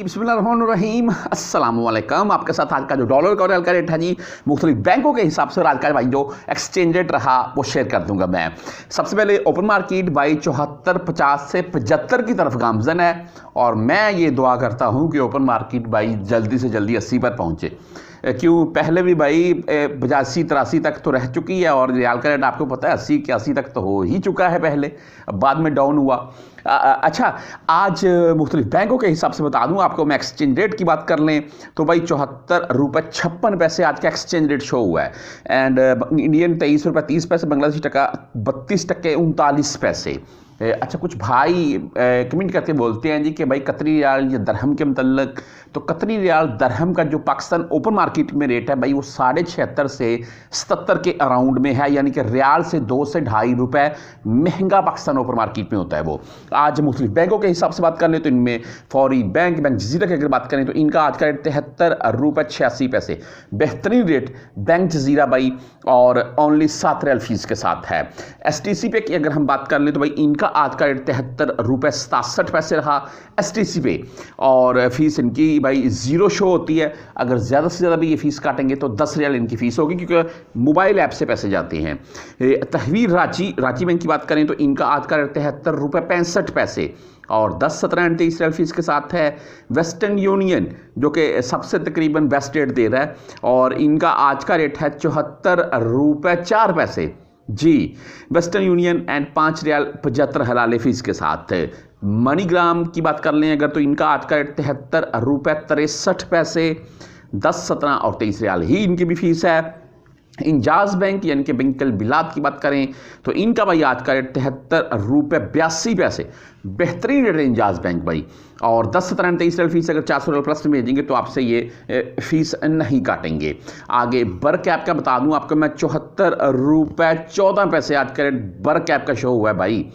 बिस्मिल्लाहिर्रहमानिर्रहीम अस्सलाम वालेकुम। आपके साथ आज का जो डॉलर का और रियाल का रेट है जी, मुख्तलिफ बैंकों के हिसाब से और आज का भाई जो एक्सचेंज रेट रहा वो शेयर कर दूंगा मैं। सबसे पहले ओपन मार्केट भाई 74.50 से 75 की तरफ गामजन है और मैं ये दुआ करता हूँ कि ओपन मार्केट भाई जल्दी से जल्दी 80 पर पहुँचे। क्यों पहले भी भाई 85-83 तक तो रह चुकी है और रियाल का रेट आपको पता है 80-81 तक तो हो ही चुका है पहले, बाद में डाउन हुआ। अच्छा, आज मुख्तलिफ बैंकों के हिसाब से बता दूं आपको, मैं एक्सचेंज रेट की बात कर लें तो भाई 74.56 आज का एक्सचेंज रेट शो हुआ है एंड इंडियन 23 रुपये 30 पैसे, बांग्लादेशी टका 32.39। अच्छा, कुछ भाई कमेंट करके बोलते हैं जी कि भाई कतरी रियाल या दरहम के मतलब, तो कतरी रियाल दरहम का जो पाकिस्तान ओपन मार्केट में रेट है भाई वो 76.5 से 77 के अराउंड में है, यानी कि रियाल से 2 से ढाई रुपए महंगा पाकिस्तान ओपन मार्केट में होता है वो। आज मुख्तलिफ बैंकों के हिसाब से बात कर लें तो इनमें फौरी बैंक जजीरा की अगर बात करें तो इनका आज का रेट 73.86 बेहतरीन रेट बैंक जजीरा भाई और ओनली 7 रियाल फीस के साथ है। STC पे की अगर हम बात कर लें तो भाई इनका आज का रेट 73.67 रहा STC पे, और फीस इनकी भाई जीरो शो होती है। अगर ज़्यादा से ज़्यादा भी ये फीस काटेंगे तो 10 रियाल इनकी फीस होगी क्योंकि मोबाइल ऐप से पैसे जाते हैं। तहवीर रांची बैंक की बात करें तो इनका आज का रेट 73.65 और 10-17 रियाल फीस के साथ है। वेस्टर्न यूनियन जो कि सबसे तकरीबन बेस्ट रेट दे रहा है और इनका आज का रेट है 74.04 जी, वेस्टर्न यूनियन एंड 5 रियाल 75 हलाले फीस के साथ। मनीग्राम की बात कर लें अगर तो इनका आज का रेट 73.63, 10, 17 और 23 रियाल ही इनकी भी फीस है। इंजाज बैंक यानी कि बैंक बिलात की बात करें तो इनका भाई आज का रेट 73.82, बेहतरीन रेट है इंजाज बैंक भाई, और 10-17-23 रियाल फीस। अगर 400 रियाल प्लस में भेजेंगे तो आपसे ये फीस नहीं काटेंगे। आगे बर कैप का बता दूं आपको मैं 74.14 आज का रेट बर कैप का शो हुआ है भाई।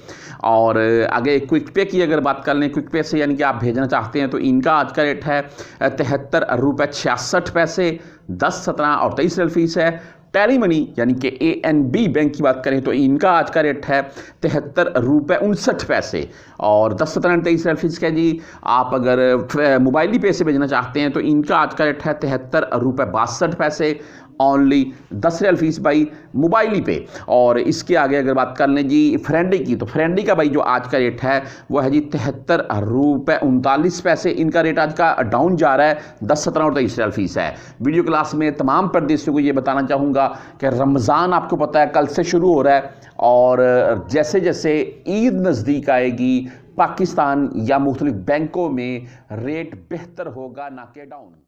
और आगे क्विक पे की अगर बात कर लें, क्विक पे से यानी कि आप भेजना चाहते हैं तो इनका आज का रेट है 73.66, 10, 17 और 23 रियाल फीस है। टेली मनी यानी कि ANB बैंक की बात करें तो इनका आज का रेट है 73.59 और 10-17-23 रियाल फीस का जी। आप अगर मोबाइली पे से भेजना चाहते हैं तो इनका आज का रेट है 73.62, ओनली 10 रियाल फीस भाई मोबाइली पे। और इसके आगे अगर बात कर लें जी फ्रेंडी की, तो फ्रेंडी का भाई जो आज का रेट है वो है जी 73.39। इनका रेट आज का डाउन जा रहा है, 10, 17 और 23 रियाल फीस है। वीडियो क्लास में तमाम परदेशियों को ये बताना चाहूँगा कि रमज़ान आपको पता है कल से शुरू हो रहा है और जैसे जैसे ईद नज़दीक आएगी पाकिस्तान या मुख्तलिफ बैंकों में रेट बेहतर होगा ना कि डाउन।